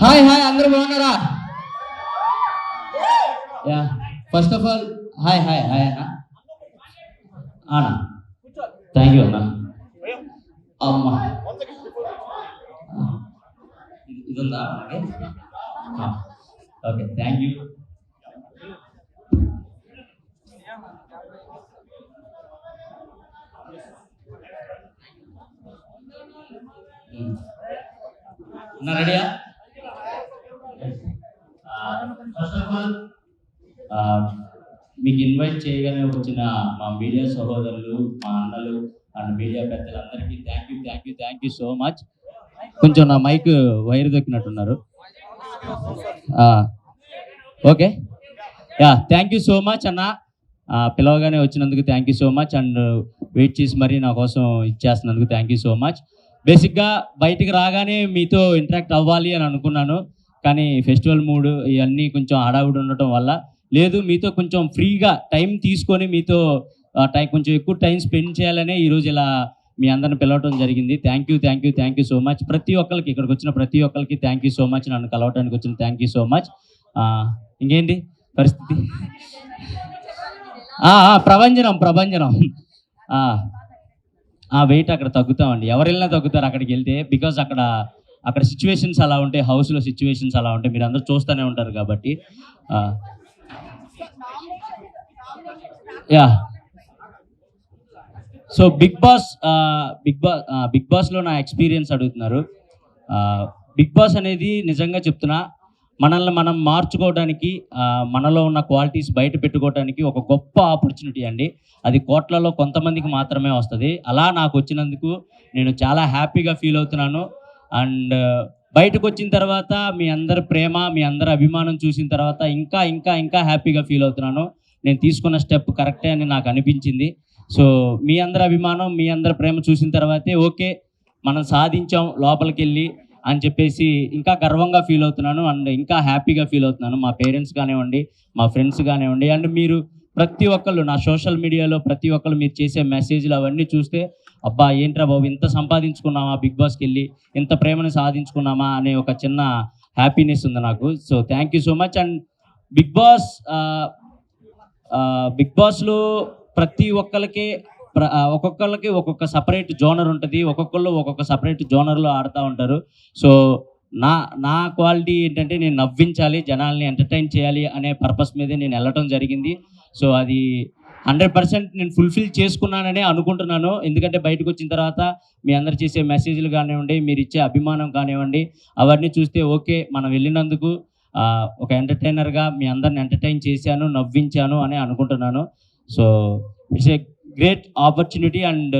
Hi hi అందరూ బాగున్నారా? Yeah first of all hi hi hi అన్న. అన్నా థ్యాంక్ యూ అన్న. అమ్మా ఇది ఉందా? Okay thank you. నా రెడీయా? ఫస్ట్ ఆఫ్ ఆల్ మీకు ఇన్వైట్ చేయగానే వచ్చిన మా మీడియా సహోదరులు, మా అన్నలు అండ్ మీడియా పెద్దలందరికీ థ్యాంక్ యూ సో మచ్. కొంచెం నా మైక్ వైర్ దొక్కినట్టున్నారు. Okay yeah thank you so much అన్న. పిలవగానే వచ్చినందుకు thank you so much and wait చేసి మరీ నా కోసం ఇచ్చేస్తున్నందుకు థ్యాంక్ యూ సో మచ్. బేసిక్గా బయటికి రాగానే మీతో ఇంటరాక్ట్ అవ్వాలి అని అనుకున్నాను, కానీ ఫెస్టివల్ మూడ్ ఇవన్నీ కొంచెం హడావుడి ఉండటం వల్ల లేదు, మీతో కొంచెం ఫ్రీగా టైం తీసుకొని మీతో కొంచెం ఎక్కువ టైం స్పెండ్ చేయాలనే ఈరోజు ఇలా మీ అందరిని పిలవటం జరిగింది. Thank you so much. ప్రతి ఒక్కరికి ఇక్కడికి వచ్చిన ప్రతి ఒక్కరికి థ్యాంక్ యూ సో మచ్. నన్ను కలవటానికి వచ్చిన థ్యాంక్ యూ సో మచ్. ఇంకేంటి పరిస్థితి? ప్రభంజనం వెయిట్ అక్కడ తగ్గుతామండి. ఎవరు వెళ్ళినా తగ్గుతారు అక్కడికి వెళ్తే, బికాజ్ అక్కడ సిచ్యువేషన్స్ అలా ఉంటాయి, హౌస్లో సిచ్యువేషన్స్ అలా ఉంటాయి, మీరు అందరూ చూస్తూనే ఉంటారు కాబట్టి. యా సో బిగ్ బాస్లో నా ఎక్స్పీరియన్స్ అడుగుతున్నారు. బిగ్ బాస్ అనేది నిజంగా చెప్తున్నా, మనల్ని మనం మార్చుకోవడానికి, మనలో ఉన్న క్వాలిటీస్ బయట పెట్టుకోవడానికి ఒక గొప్ప ఆపర్చునిటీ అండి. అది కోట్లలో కొంతమందికి మాత్రమే వస్తుంది. అలా నాకు వచ్చినందుకు నేను చాలా హ్యాపీగా ఫీల్ అవుతున్నాను. అండ్ బయటకు వచ్చిన తర్వాత మీ అందరి ప్రేమ, మీ అందరి అభిమానం చూసిన తర్వాత ఇంకా ఇంకా ఇంకా హ్యాపీగా ఫీల్ అవుతున్నాను. నేను తీసుకున్న స్టెప్ కరెక్టే అని నాకు అనిపించింది. సో మీ అందరి అభిమానం, మీ అందరి ప్రేమ చూసిన తర్వాతే ఓకే మనం సాధించాం లోపలికి వెళ్ళి అని చెప్పేసి ఇంకా గర్వంగా ఫీల్ అవుతున్నాను అండ్ ఇంకా హ్యాపీగా ఫీల్ అవుతున్నాను. మా పేరెంట్స్ కానివ్వండి, మా ఫ్రెండ్స్ కానివ్వండి, అండ్ మీరు ప్రతి ఒక్కళ్ళు నా సోషల్ మీడియాలో ప్రతి ఒక్కళ్ళు మీరు చేసే మెసేజ్లు అవన్నీ చూస్తే అబ్బా ఏంట్రా బాబు ఇంత సంపాదించుకున్నామా, బిగ్ బాస్కి వెళ్ళి ఇంత ప్రేమను సాధించుకున్నామా అనే ఒక చిన్న హ్యాపీనెస్ ఉంది నాకు. So thank you so much. And big బాస్లో ప్రతి ఒక్కరికి ఒక్కొక్కరికి ఒక్కొక్క సపరేట్ జోనర్ ఉంటుంది, ఒక్కొక్కళ్ళు ఒక్కొక్క సపరేట్ జోనర్లో ఆడుతూ ఉంటారు. సో నా క్వాలిటీ ఏంటంటే నేను నవ్వించాలి, జనాల్ని ఎంటర్టైన్ చేయాలి అనే పర్పస్ మీదే నేను వెళ్ళటం జరిగింది. సో అది 100% నేను ఫుల్ఫిల్ చేసుకున్నాననే అనుకుంటున్నాను. ఎందుకంటే బయటకు వచ్చిన తర్వాత మీ అందరు చేసే మెసేజ్లు కానివ్వండి, మీరు ఇచ్చే అభిమానం కానివ్వండి, అవన్నీ చూస్తే ఓకే మనం వెళ్ళినందుకు ఒక ఎంటర్టైనర్గా మీ అందరిని ఎంటర్టైన్ చేశాను, నవ్వించాను అని అనుకుంటున్నాను. So it's a great opportunity and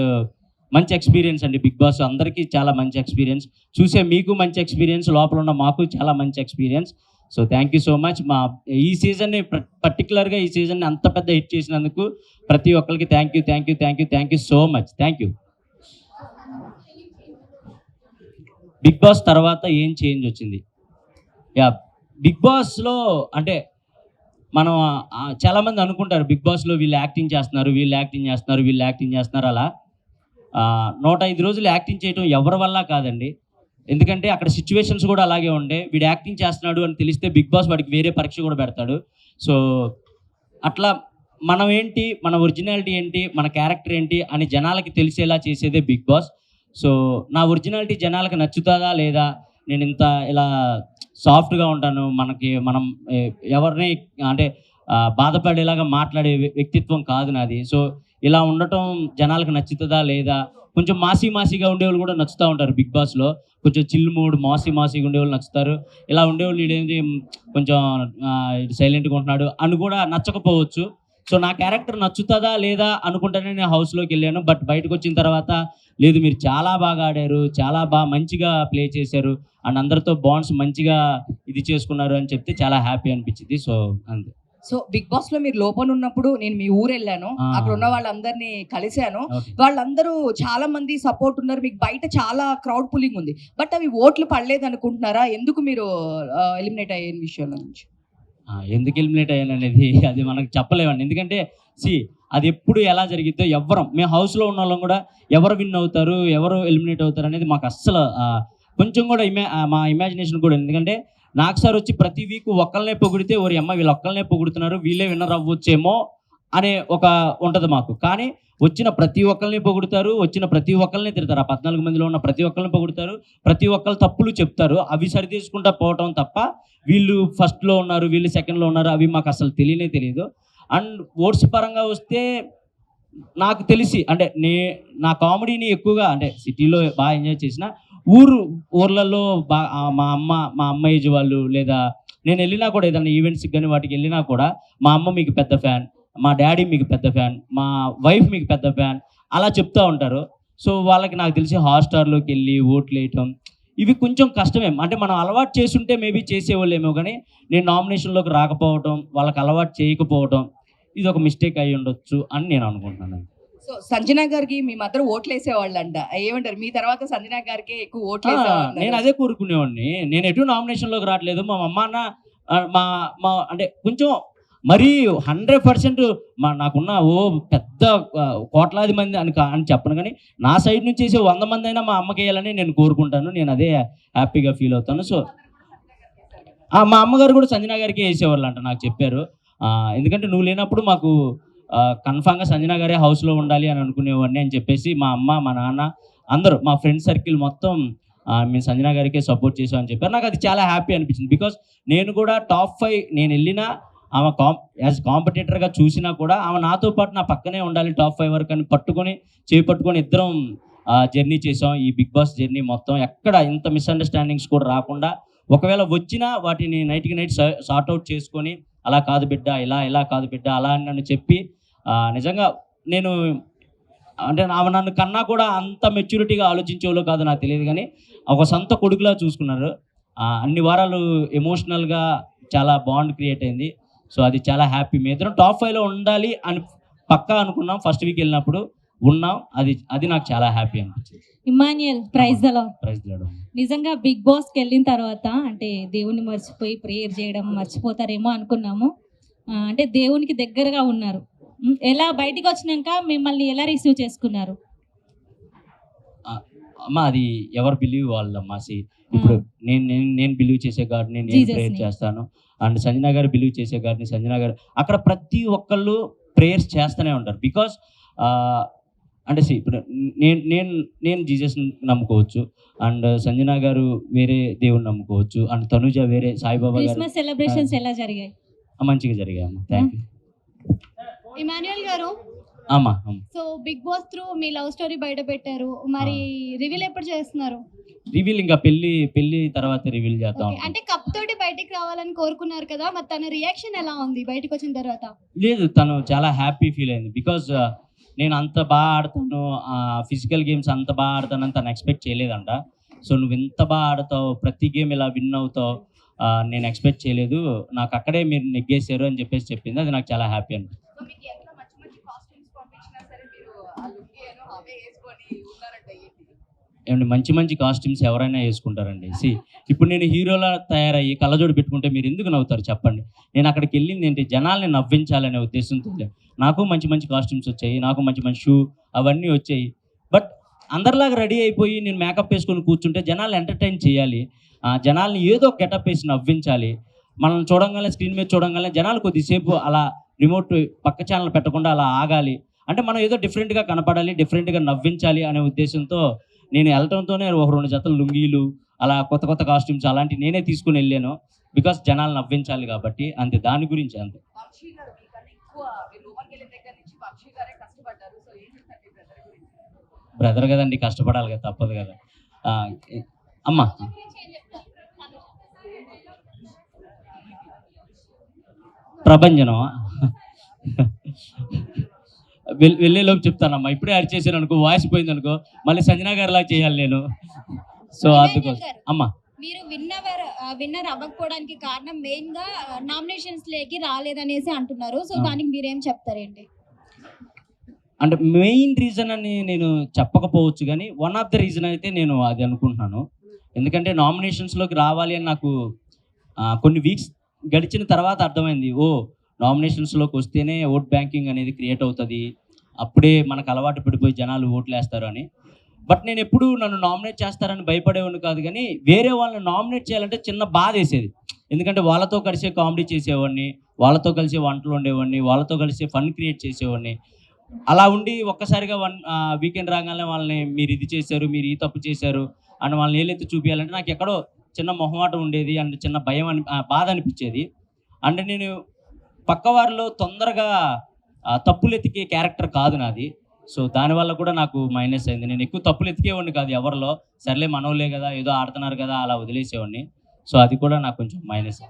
మంచి ఎక్స్పీరియన్స్ అండి. బిగ్ బాస్ అందరికీ చాలా మంచి ఎక్స్పీరియన్స్, చూసే మీకు మంచి ఎక్స్పీరియన్స్, లోపల ఉన్న మాకు చాలా మంచి experience. So thank you so much. ఈ సీజన్ని పర్టికులర్గా ఈ సీజన్ని అంత పెద్ద హిట్ చేసినందుకు ప్రతి ఒక్కరికి thank you so much. Thank you. Big boss తర్వాత ఏం చేంజ్ వచ్చింది? యా బిగ్ బాస్లో అంటే మనం చాలామంది అనుకుంటారు బిగ్ బాస్లో వీళ్ళు యాక్టింగ్ చేస్తున్నారు అలా 105 రోజులు యాక్టింగ్ చేయడం ఎవరి వల్ల కాదండి. ఎందుకంటే అక్కడ సిచ్యువేషన్స్ కూడా అలాగే ఉండే, వీడు యాక్టింగ్ చేస్తున్నాడు అని తెలిస్తే బిగ్ బాస్ వాడికి వేరే పరీక్ష కూడా పెడతాడు. సో అట్లా మనం ఏంటి, మన ఒరిజినాలిటీ ఏంటి, మన క్యారెక్టర్ ఏంటి అని జనాలకి తెలిసేలా చేసేదే బిగ్ బాస్. సో నా ఒరిజినాలిటీ జనాలకు నచ్చుతుందా లేదా, నేను ఇంత ఇలా సాఫ్ట్గా ఉంటాను, మనం ఎవరిని అంటే బాధపడేలాగా మాట్లాడే వ్యక్తిత్వం కాదు నాది. సో ఇలా ఉండటం జనాలకు నచ్చుతుందా లేదా, కొంచెం మాసీగా ఉండేవాళ్ళు కూడా నచ్చుతూ ఉంటారు బిగ్ బాస్లో, కొంచెం చిల్ మూడ్ మాసీగా ఉండేవాళ్ళు నచ్చుతారు. ఇలా ఉండేవాళ్ళు ఇదేంటి కొంచెం సైలెంట్గా ఉంటున్నాడు అని కూడా నచ్చకపోవచ్చు. సో నా క్యారెక్టర్ నచ్చుతుందా లేదా అనుకుంటానే నేను హౌస్లోకి వెళ్ళాను. బట్ బయటకు వచ్చిన తర్వాత లేదు, మీరు చాలా బాగా ఆడారు, చాలా మంచిగా ప్లే చేశారు అండ్ అందరితో బాండ్స్ మంచిగా ఇది చేసుకున్నారు అని చెప్తే చాలా హ్యాపీ అనిపించింది. సో అంతే. సో బిగ్ బాస్ లో మీరు లోపల ఉన్నప్పుడు నేను మీ ఊరు వెళ్ళాను, అక్కడ ఉన్న వాళ్ళందరినీ కలిశాను. వాళ్ళందరూ చాలా మంది సపోర్ట్ ఉన్నారు, మీకు బయట చాలా క్రౌడ్ పుల్లింగ్ ఉంది. బట్ అవి ఓట్లు పడలేదు అనుకుంటున్నారా? ఎందుకు మీరు ఎలిమినేట్ అయ్యే విషయం నుంచి? ఎందుకు ఎలిమినేట్ అయ్యాను అనేది అది మనకు చెప్పలేమండి. ఎందుకంటే అది ఎప్పుడు ఎలా జరిగిద్దో మేము హౌస్లో ఉన్న వాళ్ళం కూడా ఎవరు విన్ అవుతారు, ఎవరు ఎలిమినేట్ అవుతారు అనేది మాకు అస్సలు కొంచెం కూడా మా ఇమాజినేషన్ కూడా, ఎందుకంటే నాకు సార్ వచ్చి ప్రతి వీక్ ఒక్కళ్ళనే పొగిడితే ఓరి అమ్మ వీళ్ళు ఒక్కళ్ళనే పొగుడుతున్నారు, వీళ్ళే విన్నర్ అవ్వచ్చేమో అనే ఒక ఉంటుంది మాకు. కానీ వచ్చిన ప్రతి ఒక్కరిని పొగుడుతారు, వచ్చిన ప్రతి ఒక్కరిని తిడతారు. ఆ 14 మందిలో ఉన్న ప్రతి ఒక్కరిని పొగుడుతారు, ప్రతి ఒక్కరు తప్పులు చెప్తారు, అవి సరిచేసుకుంటా పోవటం తప్ప వీళ్ళు ఫస్ట్లో ఉన్నారు, వీళ్ళు సెకండ్లో ఉన్నారు, అవి మాకు అసలు తెలియదు. అండ్ ఓట్స్ పరంగా వస్తే నాకు తెలిసి అంటే నా కామెడీని ఎక్కువగా అంటే సిటీలో బాగా ఎంజాయ్ చేసిన, ఊర్లలో మా అమ్మ ఏజ్ వాళ్ళు, లేదా నేను వెళ్ళినా కూడా ఏదైనా ఈవెంట్స్కి కానీ వాటికి వెళ్ళినా కూడా మా అమ్మ మీకు పెద్ద ఫ్యాన్, మా డాడీ మీకు పెద్ద ఫ్యాన్, మా వైఫ్ మీకు పెద్ద ఫ్యాన్ అలా చెప్తూ ఉంటారు. సో వాళ్ళకి నాకు తెలిసి హాట్స్టార్లోకి వెళ్ళి ఓట్లు వేయటం ఇవి కొంచెం కష్టమే. అంటే మనం అలవాటు చేసుంటే మేబీ చేసేవాళ్ళేమో, కానీ నేను నామినేషన్లోకి రాకపోవటం, వాళ్ళకి అలవాటు చేయకపోవటం ఇది ఒక మిస్టేక్ అయి ఉండొచ్చు అని నేను అనుకుంటున్నాను. సో సంజన గారికి మీ మదర్ ఓట్లు వేసేవాళ్ళంట, ఏమంటారు? మీ తర్వాత సంజన గారికి ఎక్కువ ఓట్లు వేసేవాళ్ళు. నేను అదే కోరుకునేవాడిని. నేను ఎటు నామినేషన్లోకి రావట్లేదు. మా అమ్మ అన్న మా అంటే కొంచెం మరీ 100% నాకున్న పెద్ద కోట్లాది మంది అని చెప్పను, కానీ నా సైడ్ నుంచి వేసే 100 మంది అయినా మా అమ్మకి వేయాలని నేను కోరుకుంటాను. నేను అదే హ్యాపీగా ఫీల్ అవుతాను. సో మా అమ్మగారు కూడా సంజన గారికి వేసేవాళ్ళు అంట, నాకు చెప్పారు. ఎందుకంటే నువ్వు లేనప్పుడు మాకు కన్ఫామ్గా సంజన గారే హౌస్లో ఉండాలి అని అనుకునేవాడిని అని చెప్పేసి మా అమ్మ, మా నాన్న అందరూ, మా ఫ్రెండ్ సర్కిల్ మొత్తం మేము సంజన గారికే సపోర్ట్ చేసామని చెప్పారు. నాకు అది చాలా హ్యాపీ అనిపించింది. బికాస్ నేను కూడా టాప్ 5 నేను వెళ్ళినా ఆమె యాజ్ కాంపిటేటర్గా చూసినా కూడా ఆమె నాతో పాటు నా పక్కనే ఉండాలి టాప్ 5 వరకు అని చేపట్టుకొని ఇద్దరం జర్నీ చేసాం. ఈ బిగ్ బాస్ జర్నీ మొత్తం ఎక్కడ ఇంత మిస్అండర్స్టాండింగ్స్ కూడా రాకుండా, ఒకవేళ వచ్చినా వాటిని నైట్కి నైట్ సార్ట్అవుట్ చేసుకొని అలా కాదు బిడ్డ, ఇలా కాదు బిడ్డ అలా అని నన్ను చెప్పి నిజంగా నేను అంటే నన్ను కన్నా కూడా అంత మెచ్యూరిటీగా ఆలోచించేవాళ్ళు కాదు నాకు తెలియదు, కానీ ఒక సొంత కొడుకులా చూసుకున్నారు. అన్ని వారాలు ఎమోషనల్గా చాలా బాండ్ క్రియేట్ అయింది. సో అది చాలా హ్యాపీ. మీ ఇద్దరం టాప్ 5లో ఉండాలి అని పక్కా అనుకున్నాం. ఫస్ట్ వీక్ వెళ్ళినప్పుడు ఉన్నాం. అది నాకు చాలా హ్యాపీ అనిపించింది. Emmanuel, praise the Lord. Praise the Lord. నిజంగా బిగ్ బాస్కి వెళ్ళిన తర్వాత అంటే దేవుణ్ణి మర్చిపోయి ప్రేయర్ చేయడం మర్చిపోతారేమో అనుకున్నాము. అంటే దేవునికి దగ్గరగా ఉన్నారు. ఎలా బయటికి వచ్చినాక మిమ్మల్ని ఎలా రిసీవ్ చేసుకున్నారు? అమ్మ అది ఎవరు బిలీవ్ వాళ్ళమ్మా. ఇప్పుడు నేను బిలీవ్ చేసే గాడిని నేను ప్రేయర్ చేస్తాను, అండ్ సంజన గారు బిలీవ్ చేసే గాడిని సంజన గారు, అక్కడ ప్రతి ఒక్కళ్ళు ప్రేయర్స్ చేస్తూనే ఉంటారు. బికాస్ అంటే ఇప్పుడు నేను జీసస్ నమ్ముకోవచ్చు, అండ్ సంజన గారు వేరే దేవుని నమ్ముకోవచ్చు, అండ్ తనుజ వేరే సాయిబాబా గారు. క్రిస్మస్ సెలబ్రేషన్స్ ఎలా జరిగాయి? మంచిగా జరిగాయి అమ్మ. Thank you. ఇమాన్యుయల్ గారు, అమ్మా సో బిగ్ బాస్ త్రూ మీ లవ్ స్టోరీ బయట పెట్టారు, మరి రివీల్ ఎప్పుడు చేస్తున్నారు? రివీల్ ఇంకా పెళ్లి తర్వాత రివీల్ చేద్దాం. అంటే కప్ తోటి బయటికి రావాలని కోరుకున్నారు కదా, మరి తన రియాక్షన్ ఎలా ఉంది బయటకు వచ్చిన తర్వాత? లేదు, తను చాలా హ్యాపీ ఫీల్ అయింది. బికాజ్ నేను అంత బాగా ఆడతాను, ఫిజికల్ గేమ్స్ అంత బాగా ఆడతానని తను ఎక్స్పెక్ట్ చేయలేదంట. సో నువ్వు ఎంత బాగా ఆడతావు, ప్రతి గేమ్ ఇలా విన్ అవుతావు, నేను ఎక్స్పెక్ట్ చేయలేదు, నాకు అక్కడే మీరు నెగ్గేశారు అని చెప్పేసి చెప్పింది. అది నాకు చాలా హ్యాపీ అనిపించింది. ఏమంటే మంచి కాస్ట్యూమ్స్ ఎవరైనా వేసుకుంటారండి. ఇప్పుడు నేను హీరోలా తయారయ్యి కళ్ళజోడు పెట్టుకుంటే మీరు ఎందుకు నవ్వుతారు చెప్పండి? నేను అక్కడికి వెళ్ళింది ఏంటి, జనాల్ని నవ్వించాలనే ఉద్దేశంతో. నాకు మంచి కాస్ట్యూమ్స్ వచ్చాయి, నాకు మంచి షూ అవన్నీ వచ్చాయి. బట్ అందరిలాగా రెడీ అయిపోయి నేను మేకప్ వేసుకొని కూర్చుంటే జనాలు ఎంటర్టైన్ చేయాలి, జనాల్ని ఏదో గెటప్ వేసి నవ్వించాలి. మనం చూడంగానే స్క్రీన్ మీద చూడంగానే జనాలు కొద్దిసేపు అలా రిమోట్ పక్క ఛానల్ పెట్టకుండా అలా ఆగాలి. అంటే మనం ఏదో డిఫరెంట్గా కనపడాలి, డిఫరెంట్గా నవ్వించాలి అనే ఉద్దేశంతో నేను వెళ్ళటంతోనే ఒక 2 జతలు లుంగీలు అలా కొత్త కాస్ట్యూమ్స్ అలాంటివి నేనే తీసుకుని వెళ్ళాను. బికాస్ జనాలు నవ్వించాలి కాబట్టి, అంతే, దాని గురించి అంతే. బ్రదర్ కదండి, కష్టపడాలి కదా, తప్పదు కదా. అమ్మా ప్రభంజనం వెళ్ళేలోపు చెప్తానమ్మా. ఇప్పుడే అరిచేసాను అనుకో, వాయిస్ పోయింది అనుకో, మళ్ళీ సంజన గారిలా చేయాలి నేను. సో అందుకోసం అమ్మా, మీరు విన్నర్ అవ్వకపోవడానికి కారణం మెయిన్ గా నామినేషన్స్ లేకి రాలేదనేసి అంటున్నారు. సో దానికి మీరేం చెప్తారేంటి? అంటే మెయిన్ రీజన్ అని నేను చెప్పకపోవచ్చు, కానీ వన్ ఆఫ్ ద రీజన్ అయితే నేను అది అనుకుంటున్నాను. ఎందుకంటే నామినేషన్స్లోకి రావాలి అని నాకు కొన్ని వీక్స్ గడిచిన తర్వాత అర్థమైంది, నామినేషన్స్లోకి వస్తేనే ఓట్ బ్యాంకింగ్ అనేది క్రియేట్ అవుతుంది, అప్పుడే మనకు అలవాటు పడిపోయి జనాలు ఓట్లు వేస్తారు అని. బట్ నేను ఎప్పుడు నన్ను నామినేట్ చేస్తారని భయపడేవాడిని కాదు, కానీ వేరే వాళ్ళని నామినేట్ చేయాలంటే చిన్న బాధ వేసేది. ఎందుకంటే వాళ్ళతో కలిసి కామెడీ చేసేవాడిని, వాళ్ళతో కలిసి వంటలు ఉండేవాడిని, వాళ్ళతో కలిసి ఫన్ క్రియేట్ చేసేవాడిని. అలా ఉండి ఒక్కసారిగా వీకెండ్ రాగానే వాళ్ళని మీరు ఇది చేశారు, మీరు ఈ తప్పు చేశారు అని వాళ్ళని ఏలైతే చూపించాలంటే నాకు ఎక్కడో చిన్న మొహమాటం ఉండేది అండ్ చిన్న భయం బాధ అనిపించేది. అంటే నేను పక్కవారిలో తొందరగా తప్పులు ఎతికే క్యారెక్టర్ కాదు నాది. సో దానివల్ల కూడా నాకు మైనస్ అయింది. నేను ఎక్కువ తప్పులు ఎతికేవాడిని కాదు ఎవరిలో, సర్లే మనోళ్ళే కదా ఏదో ఆడుతున్నారు కదా అలా వదిలేసేవాడిని. సో అది కూడా నాకు కొంచెం మైనస్.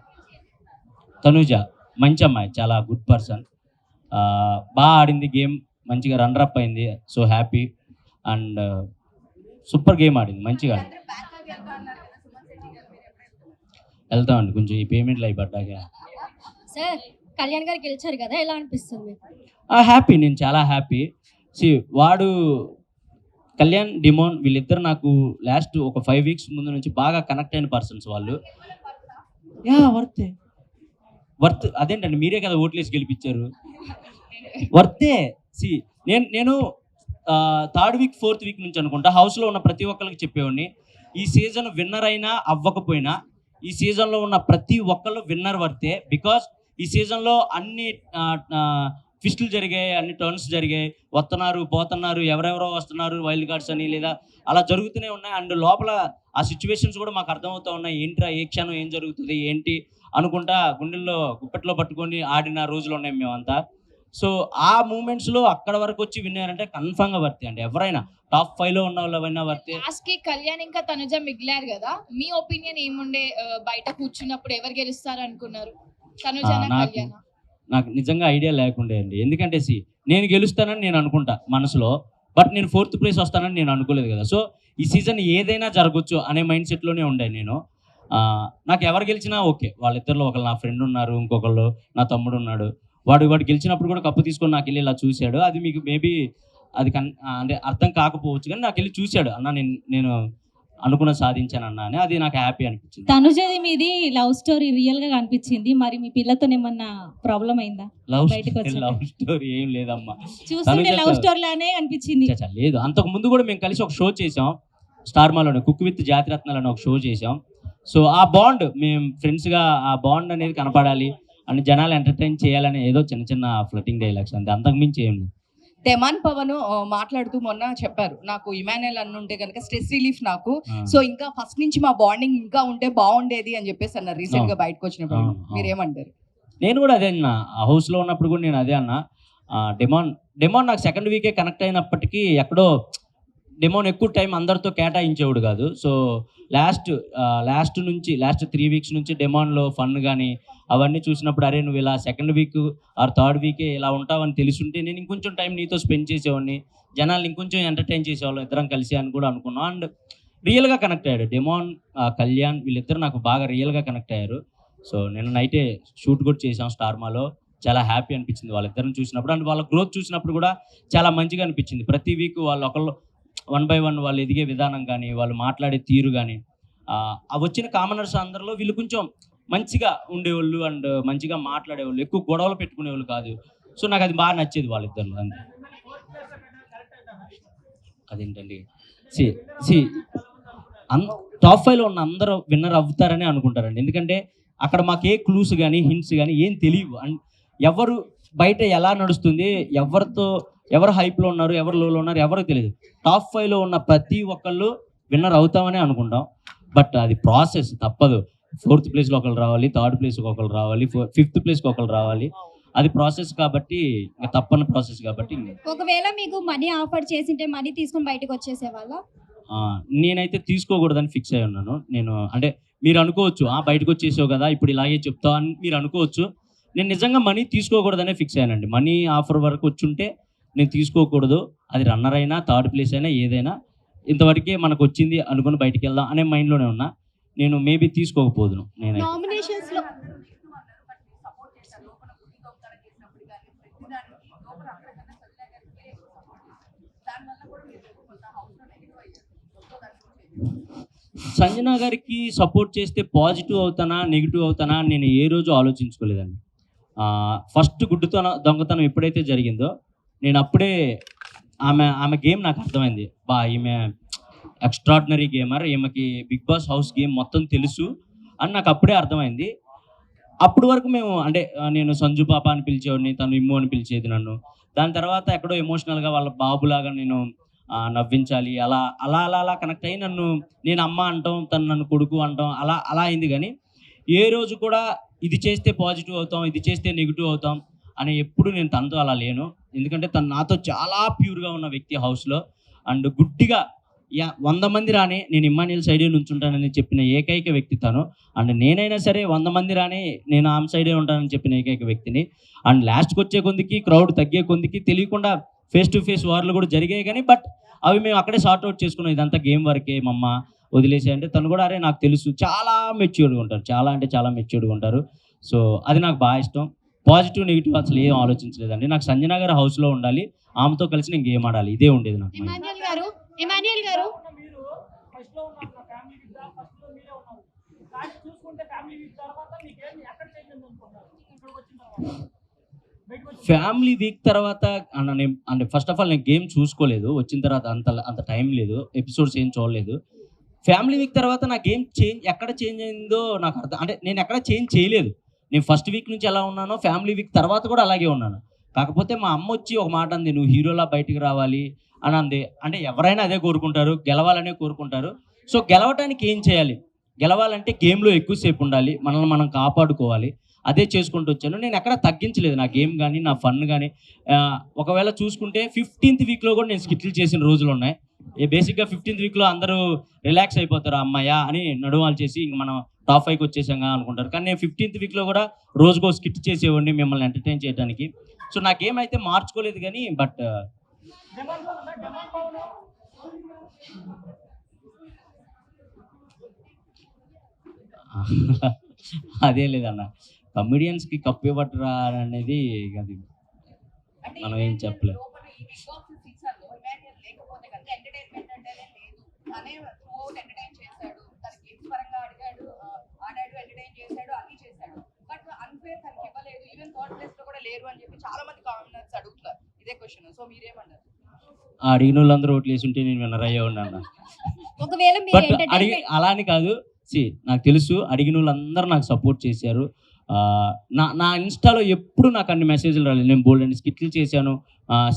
తనుజ మంచి అమ్మాయి, చాలా గుడ్ పర్సన్, బాగా ఆడింది గేమ్, మంచిగా రన్నరప్ అయింది. So happy and super game ఆడింది, మంచిగా ఆడింది. వెళ్తామండి కొంచెం ఈ పేమెంట్లు అయి పడ్డాక. సార్ కళ్యాణ్ గారు గెలిచారు కదా, ఎలా అనిపిస్తుంది? హ్యాపీ, నేను చాలా హ్యాపీ. వాడు కళ్యాణ్, డిమోన్ వీళ్ళిద్దరు నాకు లాస్ట్ ఒక 5 వీక్స్ ముందు నుంచి బాగా కనెక్ట్ అయిన పర్సన్స్ వాళ్ళు. వర్త్ అదేంటండి, మీరే కదా ఓట్లేసి గెలిపించారు. వర్తే. నేను 3rd వీక్ 4th వీక్ నుంచి అనుకుంటా హౌస్లో ఉన్న ప్రతి ఒక్కరికి చెప్పేవాడిని, ఈ సీజన్ విన్నర్ అయినా అవ్వకపోయినా ఈ సీజన్లో ఉన్న ప్రతి ఒక్కళ్ళు విన్నర్ వర్తే. బికాస్ ఈ సీజన్లో అన్ని ట్విస్టులు జరిగాయి, అన్ని టర్న్స్ జరిగాయి, వస్తున్నారు పోతున్నారు, ఎవరెవరో వస్తున్నారు వైల్డ్ కార్డ్స్ అని, లేదా అలా జరుగుతూనే ఉన్నాయి. అండ్ లోపల ఆ సిచ్యువేషన్స్ కూడా మాకు అర్థమవుతూ ఉన్నాయి, ఏంట్రా ఏ క్షణం ఏం జరుగుతుంది ఏంటి అనుకుంటా గుండెల్లో గుప్పెట్లో పట్టుకొని ఆడిన రోజులు ఉన్నాయి మేమంతా. సో ఆ మూమెంట్స్లో అక్కడ వరకు వచ్చి విన్నారంటే కన్ఫామ్గా వర్తే అండి. ఎవరైనా టాప్ 5లో ఉన్న వాళ్ళైనా వర్తే. లాస్ట్ కి కళ్యాణ్ ఇంకా తనుజ మిగిలారు కదా, మీ ఒపీనియన్ ఏముండే? బయట కూర్చున్నప్పుడు ఎవరు గెలుస్తారు అనుకున్నారు, తనుజనా కళ్యాణా? నాకు నిజంగా ఐడియా లేకుండే అండి. ఎందుకంటే నేను గెలుస్తానని నేను అనుకుంటా మనసులో, బట్ నేను 4th ప్లేస్ వస్తానని నేను అనుకోలేదు కదా. సో ఈ సీజన్ ఏదైనా జరగచ్చు అనే మైండ్ సెట్లోనే ఉండే నేను. నాకు ఎవరు గెలిచినా ఓకే. వాళ్ళిద్దరిలో ఒకళ్ళు నా ఫ్రెండ్ ఉన్నారు, ఇంకొకళ్ళు నా తమ్ముడు ఉన్నాడు. వాడు గెలిచినప్పుడు కూడా కప్పు తీసుకొని నాకు వెళ్ళి ఇలా చూశాడు. అది మీకు మేబీ అది అంటే అర్థం కాకపోవచ్చు, కానీ నాకు వెళ్ళి చూశాడు, అన్న నేను అనుకున్న సాధించాను అన్న అని. అది నాకు హ్యాపీ అనిపించింది. తనుజది మీది లవ్ స్టోరీ రియల్ గా కనిపించింది, మరి మీ పిల్లతో ఏమన్నా ప్రాబ్లం అయిందా? లవ్ బయటకు వచ్చాక? లవ్ స్టోరీ ఏం లేదమ్మా, చూస్తుంటే లవ్ స్టోరీ లానే అనిపించింది. లేదు. అంతకు ముందు కూడా మేము కలిసి ఒక షో చేసాం స్టార్ మాలోనే, కుక్ విత్ జాతిరత్నాలు అని ఒక షో చేసాం. సో ఆ బాండ్, మేము ఫ్రెండ్స్గా ఆ బాండ్ అనేది కనపడాలి అని, జనాలు ఎంటర్టైన్ చేయాలని ఏదో చిన్న చిన్న ఫ్లటింగ్ డైలాగ్స్ అంతే, అంతకు మించి ఏం లేదు. తెమాన్ పవన్ మాట్లాడుతూ మొన్న చెప్పారు, నాకు ఇమాన్యుయల్ అన్న ఉంటే కనుక స్ట్రెస్ రిలీఫ్ నాకు, సో ఇంకా ఫస్ట్ నుంచి మా బాండింగ్ ఇంకా ఉంటే బాగుండేది అని చెప్పేసి అన్నారు రీసెంట్ గా బయటకు వచ్చినప్పుడు. మీరేమంటారు? నేను కూడా అదే అన్న, హౌస్లో ఉన్నప్పుడు కూడా నేను అదే అన్న. డెమాన్ నాకు 2nd వీకే కనెక్ట్ అయినప్పటికీ ఎక్కడో డెమోన్ ఎక్కువ టైం అందరితో కేటాయించేవాడు కాదు. సో లాస్ట్ 3 వీక్స్ నుంచి డెమోన్లో ఫన్ కానీ అవన్నీ చూసినప్పుడు, అరే నువ్వు ఇలా 2nd వీక్ ఆర్ 3rd వీకే ఇలా ఉంటావని తెలుసుంటే నేను ఇంకొంచెం టైం నీతో స్పెండ్ చేసేవాడిని, జనాలు ఇంకొంచెం ఎంటర్టైన్ చేసేవాళ్ళం ఇద్దరం కలిసి అని కూడా అనుకున్నాం. అండ్ రియల్గా కనెక్ట్ అయ్యాడు డెమోన్, కళ్యాణ్ వీళ్ళిద్దరు నాకు బాగా రియల్గా కనెక్ట్ అయ్యారు. సో నేను నైటే షూట్ కూడా చేసాం స్టార్ మాలో, చాలా హ్యాపీ అనిపించింది వాళ్ళిద్దరిని చూసినప్పుడు. అండ్ వాళ్ళ గ్రోత్ చూసినప్పుడు కూడా చాలా మంచిగా అనిపించింది. ప్రతి వీక్ వాళ్ళు ఒకళ్ళు 1 by 1 వాళ్ళు ఎదిగే విధానం కానీ, వాళ్ళు మాట్లాడే తీరు కానీ, ఆ వచ్చిన కామనర్స్ అందరిలో వీళ్ళు కొంచెం మంచిగా ఉండేవాళ్ళు అండ్ మంచిగా మాట్లాడేవాళ్ళు, ఎక్కువ గొడవలు పెట్టుకునేవాళ్ళు కాదు. సో నాకు అది బాగా నచ్చేది వాళ్ళిద్దరిలో. అంతే. అదేంటండి, టాప్ 5లో ఉన్న అందరూ విన్నర్ అవుతారని అనుకుంటారండి. ఎందుకంటే అక్కడ మాకు ఏ క్లూస్ కానీ హింట్స్ కానీ ఏం తెలియవు. అండ్ ఎవరు బయట ఎలా నడుస్తుంది, ఎవరు హైప్లో ఉన్నారు, ఎవరు లోలో ఉన్నారు ఎవరు తెలియదు. టాప్ 5లో ఉన్న ప్రతి ఒక్కళ్ళు విన్నర్ అవుతామని అనుకుంటాం, బట్ అది ప్రాసెస్, తప్పదు. 4th ప్లేస్లో ఒకళ్ళు రావాలి, 3rd ప్లేస్కి ఒకళ్ళు రావాలి, 5th ప్లేస్కి ఒకళ్ళు రావాలి. అది ప్రాసెస్ కాబట్టి, ఇంకా తప్పని ప్రాసెస్ కాబట్టి. ఒకవేళ మీకు మనీ ఆఫర్ చేసింటే మనీ తీసుకొని బయటకు వచ్చేసేవాళ్ళ? నేనైతే తీసుకోకూడదని ఫిక్స్ అయి ఉన్నాను. నేను అంటే మీరు అనుకోవచ్చు, బయటకు వచ్చేసావు కదా ఇప్పుడు ఇలాగే చెప్తావు అని మీరు అనుకోవచ్చు. నేను నిజంగా మనీ తీసుకోకూడదనే ఫిక్స్ అయ్యానండి. మనీ ఆఫర్ వరకు వచ్చుంటే నేను తీసుకోకూడదు, అది రన్నర్ అయినా 3rd ప్లేస్ అయినా ఏదైనా ఇంతవరకే మనకు వచ్చింది అనుకుని బయటికి వెళ్దాం అనే మైండ్లోనే ఉన్నా. నేను మేబీ తీసుకోకపోదును. నేను నామినేషన్స్ లో సంజన గారికి సపోర్ట్ చేస్తే పాజిటివ్ అవుతానా నెగిటివ్ అవుతానా నేను ఏ రోజు ఆలోచించుకోలేదండి. ఫస్ట్ దొంగతనం ఎప్పుడైతే జరిగిందో నేను అప్పుడే ఆమె గేమ్ నాకు అర్థమైంది. ఈమె ఎక్స్ట్రాడినరీ గేమర్, ఈమెకి బిగ్ బాస్ హౌస్ గేమ్ మొత్తం తెలుసు అని నాకు అప్పుడే అర్థమైంది. అప్పటి వరకు మేము అంటే నేను సంజు పాప అని పిలిచేవాడిని, తను ఇమ్ము అని పిలిచేది నన్ను. దాని తర్వాత ఎక్కడో ఎమోషనల్గా వాళ్ళ బాబులాగా నేను నవ్వించాలి, అలా అలా అలా అలా కనెక్ట్ అయ్యి నేను అమ్మ అంటాం, తను నన్ను కొడుకు అంటాం, అలా అలా అయింది. కానీ ఏ రోజు కూడా ఇది చేస్తే పాజిటివ్ అవుతాం, ఇది చేస్తే నెగిటివ్ అవుతాం అని ఎప్పుడు నేను తనతో అలా లేను. ఎందుకంటే తను నాతో చాలా ప్యూర్గా ఉన్న వ్యక్తి హౌస్లో. అండ్ గుడ్డిగా 100 మంది రాని నేను ఇమ్మాన్యుయల్ సైడే నుంచుంటానని చెప్పిన ఏకైక వ్యక్తి తను. అండ్ నేనైనా సరే 100 మంది రాని నేను ఆమె సైడే ఉంటానని చెప్పిన ఏకైక వ్యక్తిని. అండ్ లాస్ట్కి వచ్చే కొందికి క్రౌడ్ తగ్గే కొందికి తెలియకుండా ఫేస్ టు ఫేస్ వార్లు కూడా జరిగాయి. కానీ బట్ అవి మేము అక్కడే సార్ట్అవుట్ చేసుకున్నాం. ఇదంతా గేమ్ వరకే మమ్మ వదిలేసి అంటే తను కూడా అరే నాకు తెలుసు, చాలా మెచ్యూర్డ్గా ఉంటారు, చాలా అంటే చాలా మెచ్యూర్డ్గా ఉంటారు. సో అది నాకు బాగా ఇష్టం. పాజిటివ్ నెగిటివ్ అసలు ఏం ఆలోచించలేదండి. నాకు సంజన గారు హౌస్లో ఉండాలి, ఆమెతో కలిసి నేను గేమ్ ఆడాలి, ఇదే ఉండేది నాకు. ఇమాన్యుయల్ గారు ఫ్యామిలీ వీక్ తర్వాత అంటే ఫస్ట్ ఆఫ్ ఆల్ నేను గేమ్ చూసుకోలేదు, వచ్చిన తర్వాత అంత టైం లేదు, ఎపిసోడ్స్ ఏం చూడలేదు. ఫ్యామిలీ వీక్ తర్వాత నా గేమ్ ఎక్కడ చేంజ్ అయిందో నాకు అర్థం, అంటే నేను ఎక్కడ చేంజ్ చేయలేదు. నేను ఫస్ట్ వీక్ నుంచి ఎలా ఉన్నానో ఫ్యామిలీ వీక్ తర్వాత కూడా అలాగే ఉన్నాను. కాకపోతే మా అమ్మ వచ్చి ఒక మాట అంది, నువ్వు హీరోలా బయటికి రావాలి అని అంది. అంటే ఎవరైనా అదే కోరుకుంటారు, గెలవాలనే కోరుకుంటారు. సో గెలవటానికి ఏం చేయాలి? గెలవాలంటే గేమ్లో ఎక్కువసేపు ఉండాలి, మనల్ని మనం కాపాడుకోవాలి, అదే చేసుకుంటూ వచ్చాను. నేను ఎక్కడ తగ్గించలేదు నా గేమ్ కానీ నా ఫన్ కానీ. ఒకవేళ చూసుకుంటే 15th వీక్లో కూడా నేను స్కిట్లు చేసిన రోజులు ఉన్నాయి. బేసిక్గా 15th వీక్లో అందరూ రిలాక్స్ అయిపోతారు, అమ్మాయ అని నడువాలు చేసి ఇంక మనం టాప్ 5కి వచ్చేసాగా అనుకుంటారు. కానీ నేను 15th వీక్లో కూడా రోజుకో స్కిట్ చేసేవాడిని మిమ్మల్ని ఎంటర్టైన్ చేయడానికి. సో నా గేమ్ అయితే మార్చుకోలేదు కానీ బట్ అదే లేదన్న, కమెడియన్స్కి కప్పు ఇవ్వటరా అనేది అది మనం ఏం చెప్పలేదు. అడిగిన వాళ్ళందరూ ఓట్లు వేసి ఉంటే నేను విన్నర్ అయ్యే ఉన్నాను. ఒకవేళ బట్ అలా అని కాదు, నాకు తెలుసు అడిగిన వాళ్ళందరూ నాకు సపోర్ట్ చేశారు. నా ఇన్స్టాలో ఎప్పుడు నాకు అన్ని మెసేజ్లు రాలేదు. నేను బోల్డ్ అన్ని స్కిట్లు చేశాను,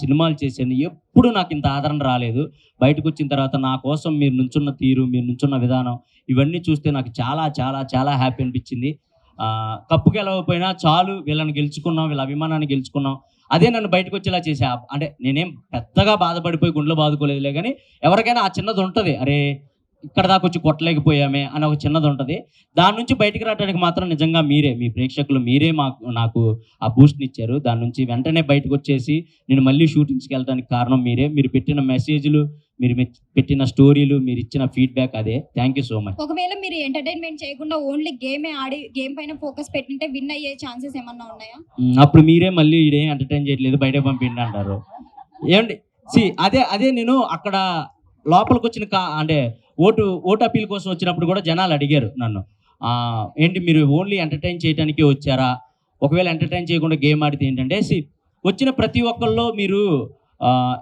సినిమాలు చేశాను, ఎప్పుడు నాకు ఇంత ఆదరణ రాలేదు. బయటకు వచ్చిన తర్వాత నా కోసం మీరు నుంచున్న తీరు, మీరు నుంచున్న విధానం, ఇవన్నీ చూస్తే నాకు చాలా చాలా చాలా హ్యాపీ అనిపించింది. కప్పు గెలవకపోయినా చాలు, వీళ్ళని గెలుచుకున్నాం, వీళ్ళ అభిమానాన్ని గెలుచుకున్నాం, అదే నన్ను బయటకు వచ్చేలా చేసా. అంటే నేనేం పెద్దగా బాధపడిపోయి గుండెలో బాదుకోలేదులే, కానీ ఎవరికైనా ఆ చిన్నది ఉంటుంది, అరే ఇక్కడ దాకా వచ్చి కొట్టలేకపోయామే అని ఒక చిన్నది ఉంటుంది. దాని నుంచి బయటికి రావడానికి మాత్రం నిజంగా మీరే, మీ ప్రేక్షకులు మీరే నాకు ఆ బూస్ట్ని ఇచ్చారు. దాని నుంచి వెంటనే బయటకు వచ్చేసి నేను మళ్ళీ షూటింగ్స్కి వెళ్ళడానికి కారణం మీరే. మీరు పెట్టిన మెసేజ్లు, మీరు పెట్టిన స్టోరీలు, మీరు ఇచ్చిన ఫీడ్బ్యాక్, అదే. Thank you so much. ఒకవేళ మీరు ఎంటర్టైన్మెంట్ చేయకుండా ఓన్లీ గేమే ఆడి గేమ్ పైన ఫోకస్ పెట్టింటే విన్ అయ్యే ఛాన్సెస్ ఏమన్నా ఉన్నాయా? అప్పుడు మీరే మళ్ళీ ఇదేం ఎంటర్టైన్ చేయట్లేదు, బయట పంపిండి అంటారు. ఏమండి అదే నేను అక్కడ లోపలికి వచ్చిన అంటే ఓటు అప్పీల్ కోసం వచ్చినప్పుడు కూడా జనాలు అడిగారు నన్ను, ఏంటి మీరు ఓన్లీ ఎంటర్టైన్ చేయడానికే వచ్చారా? ఒకవేళ ఎంటర్టైన్ చేయకుండా గేమ్ ఆడితే ఏంటంటే వచ్చిన ప్రతి ఒక్కళ్ళు మీరు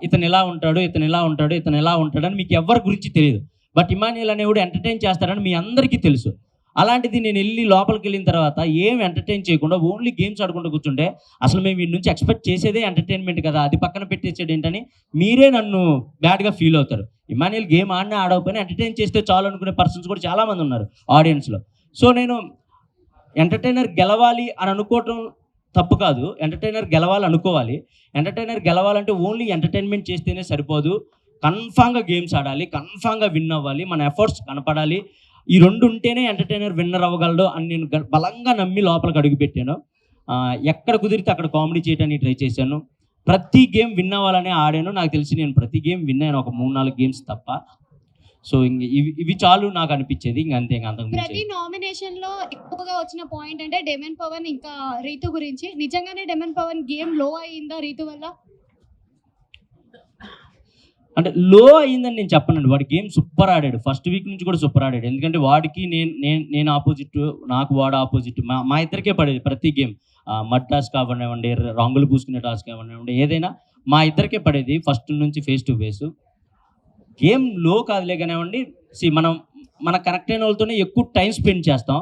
ఇతను ఎలా ఉంటాడు, ఇతను ఎలా ఉంటాడు, ఇతను ఎలా ఉంటాడు అని మీకు ఎవరి గురించి తెలియదు. బట్ ఇమాన్యుయల్ అనేవాడు ఎంటర్టైన్ చేస్తాడని మీ అందరికీ తెలుసు. అలాంటిది నేను వెళ్ళి లోపలికి వెళ్ళిన తర్వాత ఏం ఎంటర్టైన్ చేయకుండా ఓన్లీ గేమ్స్ ఆడుకుంటూ కూర్చుంటే అసలు మేము వీడి నుంచి ఎక్స్పెక్ట్ చేసేదే ఎంటర్టైన్మెంట్ కదా, అది పక్కన పెట్టేసాడు ఏంటని మీరే నన్ను బ్యాడ్గా ఫీల్ అవుతారు. ఇమాన్యుయల్ గేమ్ ఆడినా ఆడకపోయినా ఎంటర్టైన్ చేస్తే చాలు అనుకునే పర్సన్స్ కూడా చాలామంది ఉన్నారు ఆడియన్స్లో. సో నేను ఎంటర్టైనర్ గెలవాలి అని అనుకోవటం తప్పు కాదు, ఎంటర్టైనర్ గెలవాలి అనుకోవాలి. ఎంటర్టైనర్ గెలవాలంటే ఓన్లీ ఎంటర్టైన్మెంట్ చేస్తేనే సరిపోదు, కన్ఫామ్గా గేమ్స్ ఆడాలి, కన్ఫామ్గా విన్ అవ్వాలి, మన ఎఫర్ట్స్ కనపడాలి. ఈ రెండు ఉంటేనే ఎంటర్టైనర్ విన్నర్ అవ్వగలడు అని నేను బలంగా నమ్మి లోపలికి అడుగుపెట్టాను. ఎక్కడ కుదిరితే అక్కడ కామెడీ చేయడానికి ట్రై చేశాను. ప్రతి గేమ్ విన్ అవ్వాలనే ఆడాను. నాకు తెలిసి నేను ప్రతి గేమ్ విన్ అయ్యాను, ఒక 3-4 గేమ్స్ తప్ప. సో ఇవి చాలు నాకు అనిపించేది, అంతే. ప్రతి నామినేషన్ లో ఎక్కువగా వచ్చిన పాయింట్ అంటే డెమన్ పవన్ ఇంకా రీతు గురించి. నిజంగానే డెమన్ పవన్ గేమ్ లో అయిందా రీతు వల్ల? అంటే లో అయ్యిందని నేను చెప్పనండి, వాడి గేమ్ సూపర్ ఆడాడు, ఫస్ట్ వీక్ నుంచి కూడా సూపర్ ఆడాడు. ఎందుకంటే వాడికి నేను ఆపోజిట్, నాకు వాడు ఆపోజిట్, మా ఇద్దరికే పడేది ప్రతి గేమ్. మడ్ టాస్క్ కావనివ్వండి, రంగులు పూసుకునే టాస్క్ కావనివ్వండి, ఏదైనా మా ఇద్దరికే పడేది ఫస్ట్ నుంచి ఫేస్ టు ఫేస్. గేమ్లో కాదులే కానివ్వండి, మనం కనెక్ట్ అయిన వాళ్ళతోనే ఎక్కువ టైం స్పెండ్ చేస్తాం.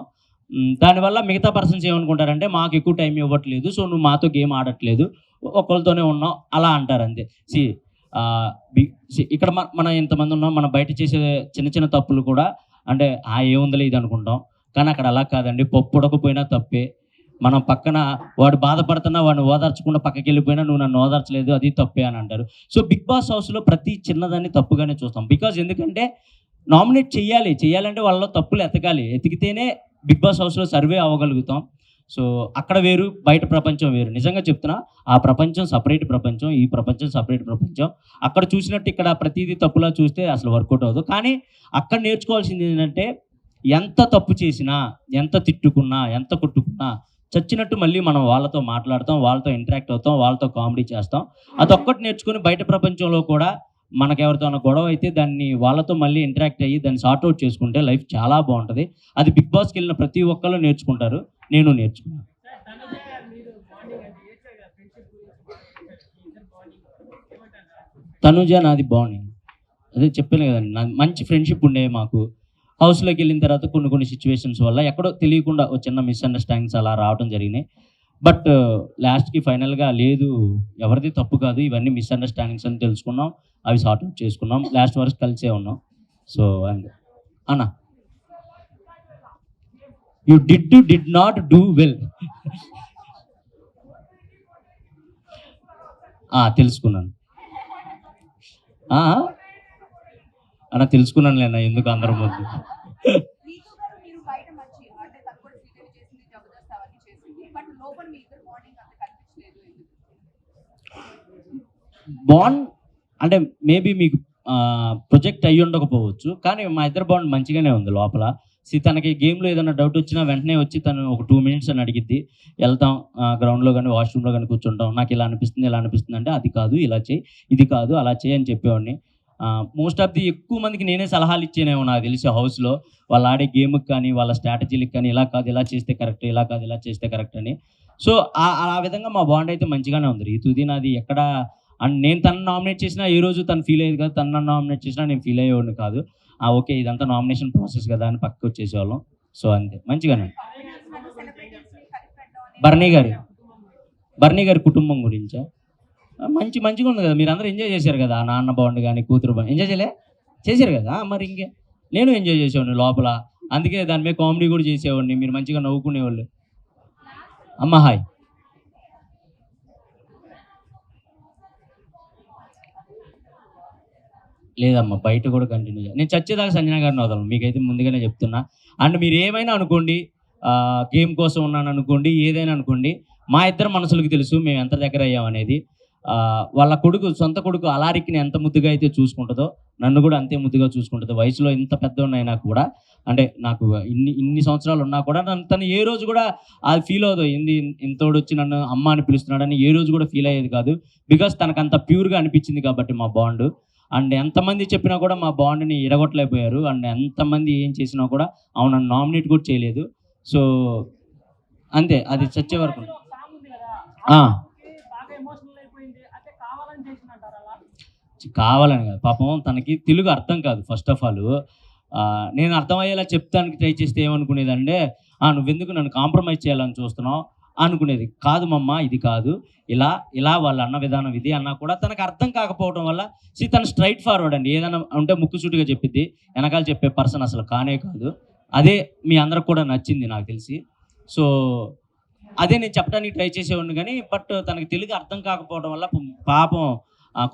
దానివల్ల మిగతా పర్సన్స్ ఏమనుకుంటారంటే మాకు ఎక్కువ టైం ఇవ్వట్లేదు, సో నువ్వు మాతో గేమ్ ఆడట్లేదు, ఒకరితోనే ఉన్నావు అలా అంటారు అంతే. ఇక్కడ మనం ఇంతమంది ఉన్నాం, మనం బయట చేసే చిన్న చిన్న తప్పులు కూడా అంటే ఏముందలే ఇది అనుకుంటాం, కానీ అక్కడ అలా కాదండి. పప్పు ఉడకపోయినా తప్పే. మనం పక్కన వాడు బాధపడుతున్నా వాడిని ఓదార్చకుండా పక్కకి వెళ్ళిపోయినా నువ్వు నన్ను ఓదార్చలేదు, అది తప్పే అని అంటారు. సో బిగ్ బాస్ హౌస్లో ప్రతి చిన్నదాన్ని తప్పుగానే చూస్తాం. బికాజ్ ఎందుకంటే నామినేట్ చేయాలంటే వాళ్ళలో తప్పులు ఎతికితేనే బిగ్ బాస్ హౌస్లో సర్వే అవ్వగలుగుతాం. సో అక్కడ వేరు, బయట ప్రపంచం వేరు. నిజంగా చెప్తున్నా, ఆ ప్రపంచం సపరేట్ ప్రపంచం, ఈ ప్రపంచం సపరేట్ ప్రపంచం. అక్కడ చూసినట్టు ఇక్కడ ప్రతిదీ తప్పులా చూస్తే అసలు వర్కౌట్ అవ్వదు. కానీ అక్కడ నేర్చుకోవాల్సింది ఏంటంటే ఎంత తప్పు చేసినా, ఎంత తిట్టుకున్నా, ఎంత కొట్టుకున్నా చచ్చినట్టు మళ్ళీ మనం వాళ్ళతో మాట్లాడతాం, వాళ్ళతో ఇంటరాక్ట్ అవుతాం, వాళ్ళతో కామెడీ చేస్తాం. అదొక్కటి నేర్చుకుని బయట ప్రపంచంలో కూడా మనకెవరితో గొడవ అయితే దాన్ని వాళ్ళతో మళ్ళీ ఇంటరాక్ట్ అయ్యి దాన్ని సార్ట్అవుట్ చేసుకుంటే లైఫ్ చాలా బాగుంటుంది. అది బిగ్ బాస్కి వెళ్ళిన ప్రతి ఒక్కళ్ళు నేర్చుకుంటారు, నేను నేర్చుకున్నాను. తనుజ నాది బాండింగ్ అదే చెప్పాను కదండి, మంచి ఫ్రెండ్షిప్ ఉండే మాకు. హౌస్లోకి వెళ్ళిన తర్వాత కొన్ని సిచ్యువేషన్స్ వల్ల ఎక్కడో తెలియకుండా ఒక చిన్న మిస్అండర్స్టాండింగ్స్ అలా రావడం జరిగినాయి. బట్ లాస్ట్కి ఫైనల్గా లేదు, ఎవరిది తప్పు కాదు, ఇవన్నీ మిస్అండర్స్టాండింగ్స్ అని తెలుసుకున్నాం, అవి సార్ట్అవుట్ చేసుకున్నాం, లాస్ట్ వరకు కలిసే ఉన్నాం. సో అన్న you did not do well తెలుసుకున్నాను అన్న, తెలుసుకున్నాను లేనా, ఎందుకు అందరం వద్దు. బాండ్ అంటే మేబీ మీకు ప్రొజెక్ట్ అయ్యి ఉండకపోవచ్చు, కానీ మా ఇద్దరు బాండ్ మంచిగానే ఉంది లోపల. తనకి గేమ్లో ఏదైనా డౌట్ వచ్చినా వెంటనే వచ్చి తను ఒక 2 minutes అని అడిగిద్ది. వెళ్తాం గ్రౌండ్లో కానీ వాష్రూమ్లో కానీ కూర్చుంటాం, నాకు ఇలా అనిపిస్తుంది అంటే అది కాదు ఇలా చేయి, ఇది కాదు అలా చేయి అని చెప్పేవాడిని. మోస్ట్ ఆఫ్ ది ఎక్కువ మందికి నేనే సలహాలు ఇచ్చేనేమో నాకు తెలిసి హౌస్లో, వాళ్ళు ఆడే గేమ్కి కానీ వాళ్ళ స్ట్రాటజీలకు కానీ ఇలా కాదు ఇలా చేస్తే కరెక్ట్, ఇలా కాదు ఇలా చేస్తే కరెక్ట్ అని. సో ఆ విధంగా మా బాండ్ అయితే మంచిగానే ఉంది. రీతుది నాది ఎక్కడ అండ్ నేను తను నామినేట్ చేసినా ఏ రోజు తను ఫీల్ అయ్యేది కాదు, తను నన్ను నామినేట్ చేసినా నేను ఫీల్ అయ్యేవాడిని కాదు. ఓకే ఇదంతా నామినేషన్ ప్రాసెస్ కదా అని పక్కకు వచ్చేసేవాళ్ళం. సో అంతే, మంచిగానే. బర్నీ గారి కుటుంబం గురించా మంచిగా ఉంది కదా, మీరు అందరూ ఎంజాయ్ చేశారు కదా, నాన్న బాండ్ కానీ కూతురు బాండ్ ఎంజాయ్ చేశారు కదా, మరి ఇంకే నేను ఎంజాయ్ చేసేవాడిని లోపల, అందుకే దాని మీద కామెడీ కూడా చేసేవాడిని, మీరు మంచిగా నవ్వుకునేవాళ్ళు. అమ్మ హాయ్. లేదమ్మా, బయట కూడా కంటిన్యూ నేను చచ్చేదాకా సంజన గారిని వదలను, మీకైతే ముందుగానే చెప్తున్నా. అండ్ మీరు ఏమైనా అనుకోండి, గేమ్ కోసం ఉన్నాను అనుకోండి, ఏదైనా అనుకోండి, మా ఇద్దరు మనసులకు తెలుసు మేము ఎంత దగ్గర అయ్యామనేది. వాళ్ళ సొంత కొడుకు అలారిక్ని ఎంత ముద్దుగా అయితే చూసుకుంటుందో నన్ను కూడా అంతే ముద్దుగా చూసుకుంటుంది. వయసులో ఇంత పెద్దోన్నైనా కూడా, అంటే నాకు ఇన్ని సంవత్సరాలు ఉన్నా కూడా తను ఏ రోజు కూడా అది ఫీల్ అవ్వదు, ఇంతోడు వచ్చి నన్ను అమ్మ అని పిలుస్తున్నాడని ఏ రోజు కూడా ఫీల్ అయ్యేది కాదు. బికాస్ తనకు అంత ప్యూర్గా అనిపించింది కాబట్టి మా బాండ్. అండ్ ఎంతమంది చెప్పినా కూడా మా బాండ్ని ఎడగొట్టలేకపోయారు. అండ్ ఎంతమంది ఏం చేసినా కూడా నన్ను నామినేట్ కూడా చేయలేదు. సో అంతే, అది చచ్చే వరకు. కావాలని కాదు, పాపం తనకి తెలుగు అర్థం కాదు. ఫస్ట్ ఆఫ్ ఆల్ నేను అర్థమయ్యేలా చెప్తానికి ట్రై చేస్తే ఏమనుకునేదంటే, నువ్వెందుకు నన్ను కాంప్రమైజ్ చేయాలని చూస్తున్నావు అనుకునేది. కాదు మమ్మ, ఇది కాదు, ఇలా వాళ్ళ అన్న విధానం ఇది అన్నా కూడా తనకు అర్థం కాకపోవడం వల్ల తను స్ట్రైట్ ఫార్వర్డ్ అండి. ఏదైనా ఉంటే ముక్కుసూటిగా చెప్పిద్ది, వెనకాల చెప్పే పర్సన్ అసలు కానే కాదు. అదే మీ అందరికి కూడా నచ్చింది నాకు తెలిసి. సో అదే నేను చెప్పడానికి ట్రై చేసేవాడిని, కానీ బట్ తనకి తెలుగు అర్థం కాకపోవడం వల్ల పాపం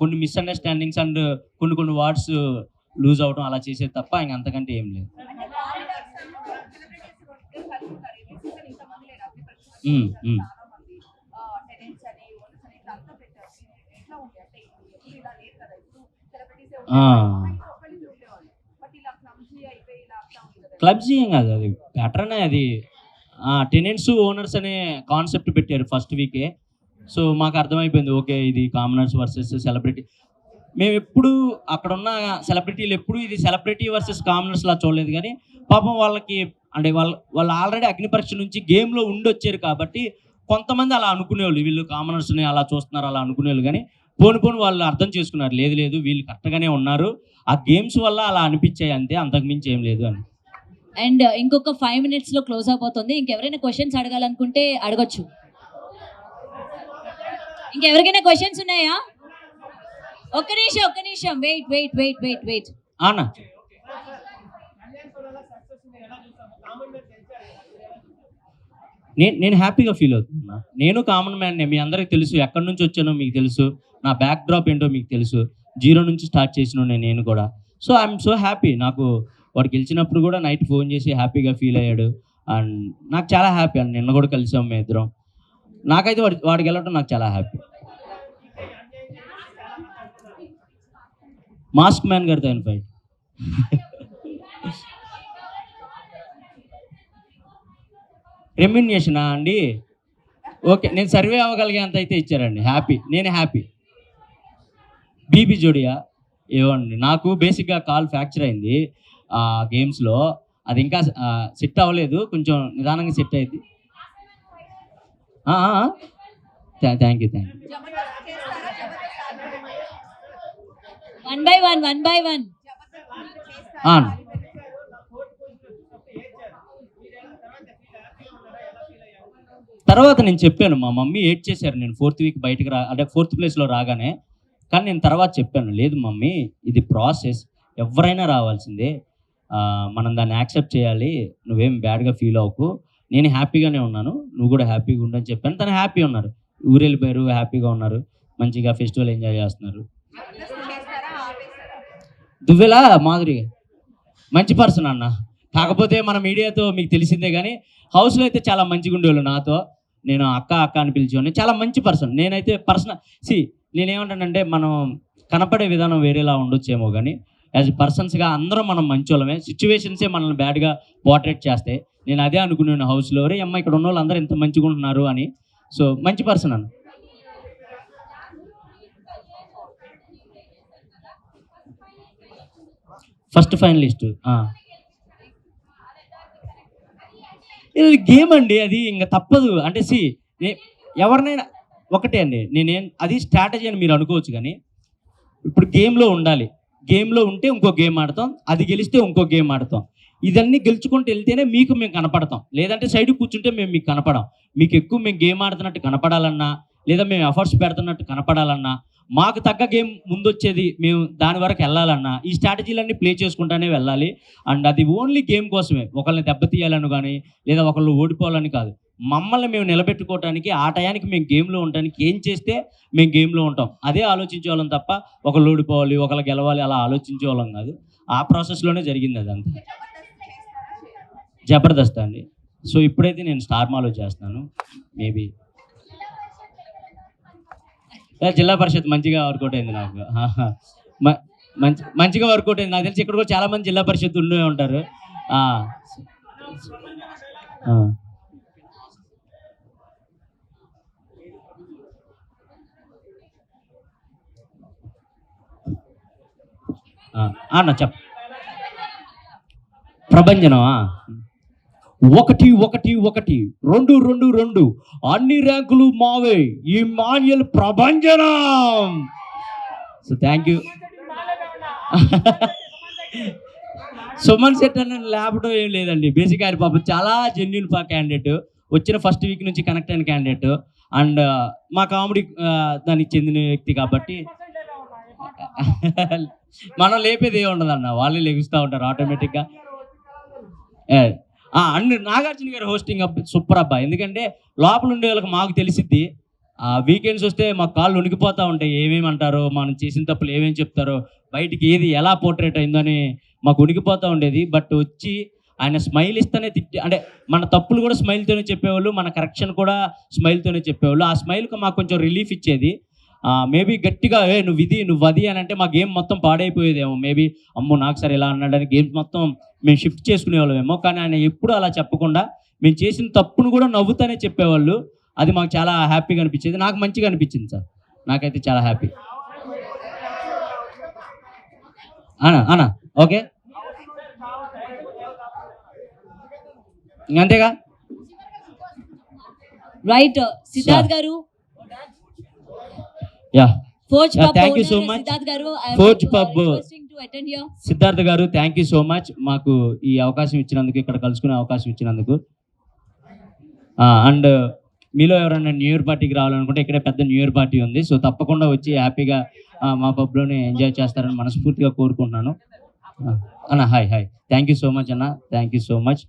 కొన్ని మిస్అండర్స్టాండింగ్స్ అండ్ కొన్ని వర్డ్స్ లూజ్ అవడం అలా చేసేది తప్ప ఇంక అంతకంటే ఏం లేదు. క్లబ్స్ ఏం కాదు, అది ప్యాటర్నే. అది టెనెంట్స్ ఓనర్స్ అనే కాన్సెప్ట్ పెట్టారు ఫస్ట్ వీకే. సో మాకు అర్థమైపోయింది, ఓకే ఇది కామనర్స్ వర్సెస్ సెలబ్రిటీ. మేము ఎప్పుడు అక్కడున్న సెలబ్రిటీలు ఎప్పుడు ఇది సెలబ్రిటీ వర్సెస్ కామనర్స్ లా చూడలేదు. కానీ పాపం వాళ్ళకి అంటే వాళ్ళు ఆల్రెడీ అగ్ని పరీక్ష నుంచి గేమ్లో ఉండొచ్చారు కాబట్టి కొంతమంది అలా అనుకునేవాళ్ళు, వీళ్ళు కామనర్స్ని అలా చూస్తున్నారు అలా అనుకునేవాళ్ళు. కానీ పోను వాళ్ళు అర్థం చేసుకున్నారు, లేదు లేదు వీళ్ళు కరెక్ట్గానే ఉన్నారు, ఆ గేమ్స్ వల్ల అలా అనిపించాయి అంతే, అంతకుమించి ఏం లేదు అని. అండ్ ఇంకొక 5 minutes లో క్లోజ్ అయిపోతుంది. ఇంకెవరైనా క్వశ్చన్స్ అడగాలనుకుంటే అడగొచ్చు. ఇంకెవరికైనా క్వశ్చన్స్ ఉన్నాయా? ఒక్క నిమిషం వెయిట్. అన్న నేను హ్యాపీగా ఫీల్ అవుతున్నా. నేను కామన్ మ్యాన్, మీ అందరికి తెలుసు ఎక్కడి నుంచి వచ్చానో మీకు తెలుసు, నా బ్యాక్ డ్రాప్ ఏంటో మీకు తెలుసు, 0 నుంచి స్టార్ట్ చేసిన నేను కూడా. So I'm so happy. నాకు వాడు గెలిచినప్పుడు కూడా నైట్ ఫోన్ చేసి హ్యాపీగా ఫీల్ అయ్యాడు, అండ్ నాకు చాలా హ్యాపీ అండి. నిన్న కూడా కలిసాం మేము ఇద్దరం. నాకైతే వాడికి వెళ్ళటం నాకు చాలా హ్యాపీ. మాస్క్ మ్యాన్ గారితో ఆయన ఫైట్. రెమ్యునేషనా అండి? ఓకే, నేను సర్వే అవ్వగలిగేంత అయితే ఇచ్చారండి, హ్యాపీ, నేను హ్యాపీ. బీబీ జోడియా ఏవండి, నాకు బేసిక్గా కాల్ ఫ్రాక్చర్ అయింది గేమ్స్లో, అది ఇంకా సెట్ అవ్వలేదు, కొంచెం నిదానంగా సెట్ అయింది. Thank you. One by one. తర్వాత నేను చెప్పాను, మా మమ్మీ ఏడ్ చేశారు నేను 4th వీక్ బయటకు అంటే 4th ప్లేస్లో రాగానే. కానీ నేను తర్వాత చెప్పాను, లేదు మమ్మీ ఇది ప్రాసెస్, ఎవరైనా రావాల్సిందే, మనం దాన్ని యాక్సెప్ట్ చేయాలి, నువ్వేం బ్యాడ్గా ఫీల్ అవ్వకు, నేను హ్యాపీగానే ఉన్నాను, నువ్వు కూడా హ్యాపీగా ఉండని చెప్పాను. తను హ్యాపీ ఉన్నారు, ఊరు వెళ్ళిపోయారు, హ్యాపీగా ఉన్నారు, మంచిగా ఫెస్టివల్ ఎంజాయ్ చేస్తున్నారు. దువ్వెలా మాధురి మంచి పర్సన్ అన్న, కాకపోతే మన మీడియాతో మీకు తెలిసిందే, కానీ హౌస్లో అయితే చాలా మంచిగా ఉండేవాళ్ళు నాతో. నేను అక్క అని పిలిచేవాడిని, చాలా మంచి పర్సన్. నేనైతే నేనేమంటానంటే, మనం కనపడే విధానం వేరేలా ఉండొచ్చేమో, కానీ యాజ్ పర్సన్స్గా అందరం మనం మంచోళ్ళమే, సిచ్యువేషన్సే మనల్ని బ్యాడ్గా పోర్ట్రేట్ చేస్తే. నేను అదే అనుకున్నాను హౌస్లో, రే అమ్మ ఇక్కడ ఉన్న వాళ్ళు అందరూ ఎంత మంచిగా ఉంటున్నారు అని. సో మంచి పర్సన్ అన్న. ఫస్ట్ ఫైనలిస్ట్ ఇది గేమ్ అండి, అది ఇంకా తప్పదు. అంటే ఎవరినైనా ఒకటే అండి, అది స్ట్రాటజీ అని మీరు అనుకోవచ్చు, కానీ ఇప్పుడు గేమ్లో ఉండాలి, గేమ్లో ఉంటే ఇంకో గేమ్ ఆడతాం, అది గెలిస్తే ఇంకో గేమ్ ఆడతాం, ఇదన్నీ గెలుచుకుంటూ వెళ్తేనే మేము కనపడతాం. లేదంటే సైడ్ కూర్చుంటే మేము మీకు కనపడాం. మీకు ఎక్కువ మేము గేమ్ ఆడుతున్నట్టు కనపడాలన్నా, లేదా మేము ఎఫర్ట్స్ పెడుతున్నట్టు కనపడాలన్నా, మాకు తగ్గ గేమ్ ముందొచ్చేది మేము దాని వరకు వెళ్ళాలన్నా, ఈ స్ట్రాటజీలన్నీ ప్లే చేసుకుంటానే వెళ్ళాలి. అండ్ అది ఓన్లీ గేమ్ కోసమే, ఒకళ్ళని దెబ్బతీయాలని కానీ, లేదా ఒకళ్ళు ఓడిపోవాలని కాదు. మమ్మల్ని మేము నిలబెట్టుకోవడానికి, ఆ టయానికి మేము గేమ్లో ఉండడానికి ఏం చేస్తే మేము గేమ్లో ఉంటాం, అదే ఆలోచించేవాళ్ళం తప్ప ఒకళ్ళు ఓడిపోవాలి, ఒకళ్ళు గెలవాలి అలా ఆలోచించేవాళ్ళం కాదు. ఆ ప్రాసెస్లోనే జరిగింది అదంతా. జబర్దస్త్ అండి. సో ఇప్పుడైతే నేను స్టార్ మాలో చేస్తున్నాను. మేబీ జిల్లా పరిషత్ మంచిగా వర్కౌట్ అయింది నాకు, మంచిగా వర్కౌట్ అయింది. నాకు తెలిసి ఇక్కడ కూడా చాలా మంది జిల్లా పరిషత్ ఉండే ఉంటారు. అన్న చెప్ప ప్రభంజనం 1-1-1 2-2-2 అన్ని ర్యాంకులు మావే, ఈ మాన్యుల్ ప్రభంజనం. So thank you. Suman Shetty అన్న లేపడం ఏం లేదండి, బేసిక్ ఆయన పాపం చాలా జెన్యున్ క్యాండిడేట్, వచ్చిన ఫస్ట్ వీక్ నుంచి కనెక్ట్ అయిన క్యాండిడేట్, అండ్ మా కామెడీ దానికి చెందిన వ్యక్తి కాబట్టి మనం లేపేది ఏమి ఉండదన్న, వాళ్ళే లెగుస్తూ ఉంటారు ఆటోమేటిక్గా. అండ్ నాగార్జున గారు హోస్టింగ్ సూపర్ అబ్బా, ఎందుకంటే లోపల ఉండే వాళ్ళకి మాకు తెలిసిద్ది, వీకెండ్స్ వస్తే మాకు కాళ్ళు ఉనికిపోతూ ఉంటాయి, ఏమేమి అంటారో, మనం చేసిన తప్పులు ఏమేమి చెప్తారో, బయటికి ఏది ఎలా పోర్ట్రేట్ అయిందని మాకు ఉనికిపోతూ ఉండేది. బట్ వచ్చి ఆయన స్మైల్ ఇస్తేనే అంటే మన తప్పులు కూడా స్మైల్తోనే చెప్పేవాళ్ళు, మన కరెక్షన్ కూడా స్మైల్తోనే చెప్పేవాళ్ళు. ఆ స్మైల్కి మాకు కొంచెం రిలీఫ్ ఇచ్చేది. మేబీ గట్టిగా నువ్వు అది అని అంటే మా గేమ్ మొత్తం పాడైపోయేదేమో. మేబీ అమ్మో నాకు సరే ఇలా అన్నాడని గేమ్స్ మొత్తం మేము షిఫ్ట్ చేసుకునే వాళ్ళమేమో. కానీ ఆయన ఎప్పుడు అలా చెప్పకుండా మేము చేసిన తప్పును కూడా నవ్వుతానే చెప్పేవాళ్ళు. అది మాకు చాలా హ్యాపీగా అనిపించేది, నాకు మంచిగా అనిపించింది సార్, నాకైతే చాలా హ్యాపీ. అనా ఓకే, అంతేగా రైట్. సిద్ధార్థ్ గారు, yeah forge pub thank you so much. Siddharth గారు Forge Pub. Requesting to attend here. Siddharth గారు థ్యాంక్ యూ సో మచ్ మాకు ఈ అవకాశం ఇచ్చినందుకు, ఇక్కడ కలుసుకునే అవకాశం ఇచ్చినందుకు. అండ్ మీలో ఎవరైనా న్యూ ఇయర్ పార్టీకి రావాలనుకుంటే ఇక్కడే పెద్ద న్యూ ఇయర్ పార్టీ ఉంది. సో తప్పకుండా వచ్చి హ్యాపీగా మా పబ్లోనే ఎంజాయ్ చేస్తారని మనస్ఫూర్తిగా కోరుకుంటున్నాను. అన్న hi thank you so much అన్న, థ్యాంక్ యూ సో మచ్.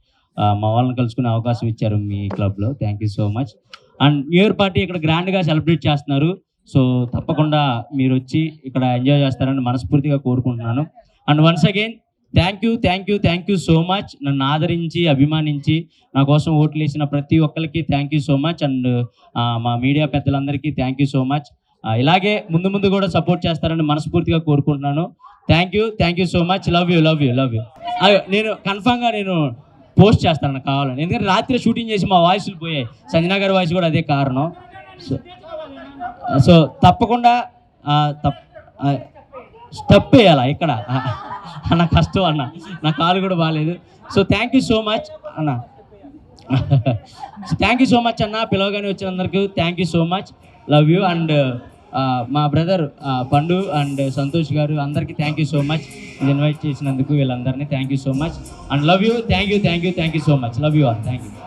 మా వాళ్ళని కలుసుకునే అవకాశం ఇచ్చారు మీ క్లబ్లో, thank you so much. And new year party ఇక్కడ గ్రాండ్గా సెలబ్రేట్ చేస్తున్నారు. సో తప్పకుండా మీరు వచ్చి ఇక్కడ ఎంజాయ్ చేస్తారని మనస్ఫూర్తిగా కోరుకుంటున్నాను. And once again thank you so much. నన్ను ఆదరించి అభిమానించి నా కోసం ఓట్లు వేసిన ప్రతి ఒక్కరికి thank you so much. And మా మీడియా పెద్దలందరికీ థ్యాంక్ యూ సో మచ్. ఇలాగే ముందు కూడా సపోర్ట్ చేస్తారని మనస్ఫూర్తిగా కోరుకుంటున్నాను. Thank you so much. Love you. నేను కన్ఫామ్గా నేను పోస్ట్ చేస్తాను కావాలని, ఎందుకంటే రాత్రి షూటింగ్ చేసి మా వాయిస్లు పోయాయి. సంజనా గారి వాయిస్ కూడా అదే కారణం. సో తప్పకుండా స్టెప్ వేయాలా ఇక్కడ అన్న, కష్టం అన్న, నా కాలు కూడా బాగాలేదు. So thank you so much అన్న, థ్యాంక్ యూ సో మచ్ అన్న. పిలవగానే వచ్చినందరికీ thank you so much. Love you. And మా బ్రదర్ పండు అండ్ సంతోష్ గారు అందరికీ thank you so much. Invite చేసినందుకు వీళ్ళందరినీ thank you so much. And love you. Thank you so much. Love you all. Thank you.